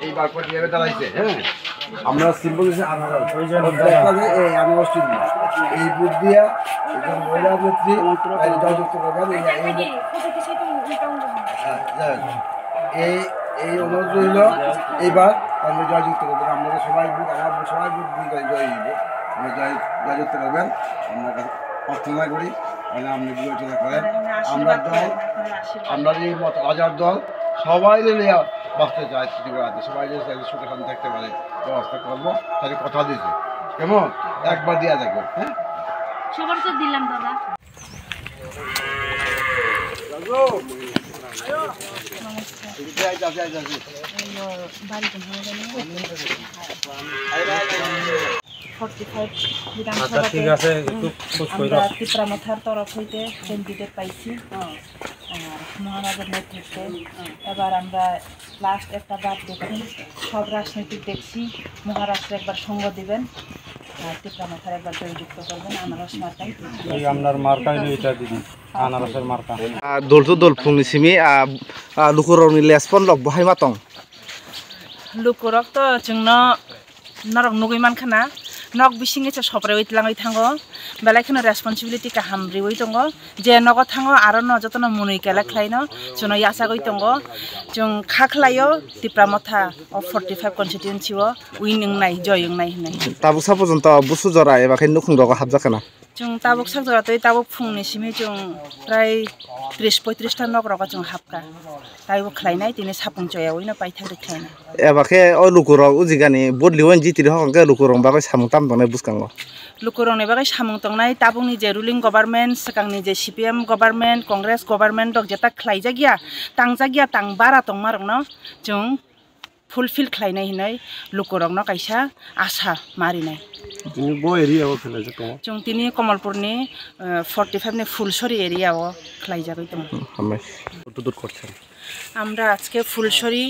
এইবার কিভাবে দাঁড়াইছে হ্যাঁ আমরা সিম্বল এই বুথ দিয়া মহিলা নেত্রী জয়যুক্ত করবেন এই অনুরোধ রইল এইবার আমরা জয়যুক্ত করবেন আপনারা সবাই বুথ আমরা সবাই বুথ জয় দিব আমরা জয়যুক্ত করবেন আমরা প্রার্থনা করি তাহলে আপনি বিবেচনা করেন আমরা দল আমরা এই মত রাজার দল সবাই বাঁচতে চাই ত্রিপুরাতে সবাই সুখে শান্তি থাকতে পারে ব্যবস্থা করবো তাহলে কথা দিয়েছে কেমন একবার দেওয়া থাকবে হ্যাঁ সবার তো দিলাম দাদা ত্রিপুরামাথার তরফ হইতে ক্যান্ডিডেট পাইছি মহারাজের নেতৃত্বে এবার আমরা লাস্ট একটা বার দেখি সব রাজনীতিক দেখছি মহারাষ্ট্রে একবার সঙ্গ দিবেন আর ত্রিপুরামাথার একবার জয়যুক্ত করবেন আনারস মার্কাই আপনার মার্কাই এটা দিদি আনারসের মার্কা দল তো দল ফুংনি সিমি লুকুরনি লেসপন লক বহাই মাতং লুকুরক তো जोंनो नरक नुगै मानखाना नक बिसिङै सप्राय ओइतलाङै थाङो बेलायखौनो रेसपन्सिबिलिटी का हामब्रिवै दङ जे नग थाङो आरो न जतन मुनै केला खलायनो जोंनो यासागै दङ जों खाखलायो ত্রিপুরামাথা अफ 45 कन्स्टिट्युएन्सि उइनिं नाय जयिं नाय होननाय ताबु सा पर्यन्त बुसु जरा एबा खै नुखुं दग हाबजाखाना जों ताबुक सागजरातै ताबुक फुंनिसिमै जों प्राय 30-35 टा नगरक जों हाबका ताइबो खलायनाय दिनै सापुंचयावैनो पाइथारि खलायनाय एबा खै अ लुकुरक उजिगानि बदलिवन जितिरि हकंके लुकुरं बागै सामुं ताम दंनाय बुसकांगो लुकुरंनि बागै सामुं दंनाय ताबुंनि जे रुलिं गभर्नमेन्ट सिगांनि जे CPM गभर्नमेन्ट कंग्रेस गभर्नमेन्ट दग जेता खलायजागिया तांजागिया तां बारा दंमारंनो जों फुलफिल खलायनाय हिनै लुकुरंनो कायसा आशा मारिनाय जों दिनै कमलपुरनि 45 नि फुलसरी एरियाव खलायजागै दं আমরা আজকে ফুলসরি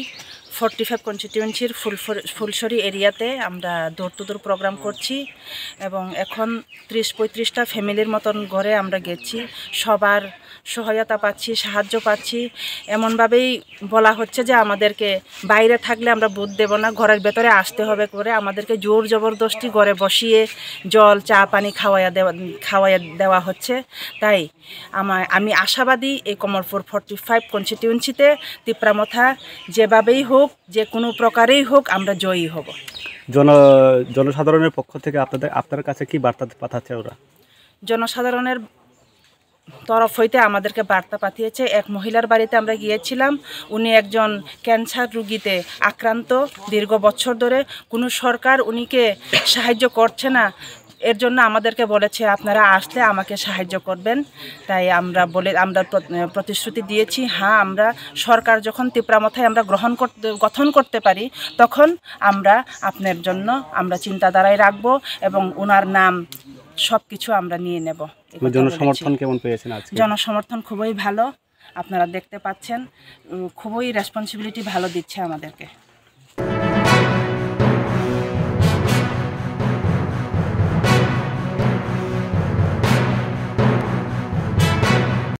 45 কনস্টিটিউয়েন্সির ফুলসরি এরিয়াতে আমরা ডোর টু ডোর প্রোগ্রাম করছি এবং এখন 30-35টা ফ্যামিলির মতন ঘরে আমরা গেছি সবার সহায়তা পাচ্ছি সাহায্য পাচ্ছি এমনভাবেই বলা হচ্ছে যে আমাদেরকে বাইরে থাকলে আমরা বুথ দেব না ঘরের ভেতরে আসতে হবে করে আমাদেরকে জোর জবরদস্তি ঘরে বসিয়ে জল চা পানি খাওয়াইয়া দেওয়া হচ্ছে তাই আমি আশাবাদী এই কমলপুর 45 কনস্টিটিউয়েন্সিতে ত্রিপুরামাথা যেভাবেই হোক যে কোনো প্রকারেই হোক আমরা জয়ী হব জনসাধারণের পক্ষ থেকে আপনার কাছে কি বার্তা পাঠাচ্ছে ওরা জনসাধারণের তরফ হইতে আমাদেরকে বার্তা পাঠিয়েছে এক মহিলার বাড়িতে আমরা গিয়েছিলাম উনি একজন ক্যান্সার রোগীতে আক্রান্ত দীর্ঘ বছর ধরে কোনো সরকার উনিকে সাহায্য করছে না এর জন্য আমাদেরকে বলেছে আপনারা আসলে আমাকে সাহায্য করবেন তাই আমরা প্রতিশ্রুতি দিয়েছি হ্যাঁ আমরা সরকার যখন ত্রিপুরামাথায় আমরা গঠন করতে পারি তখন আমরা আপনার জন্য আমরা চিন্তাধারায় রাখব এবং ওনার নাম সবকিছু আমরা নিয়ে নেব জনসমর্থন কেমন পেয়েছেন আজকে জনসমর্থন খুবই ভালো আপনারা দেখতে পাচ্ছেন খুবই রেসপন্সিবিলিটি ভালো দিচ্ছে আমাদেরকে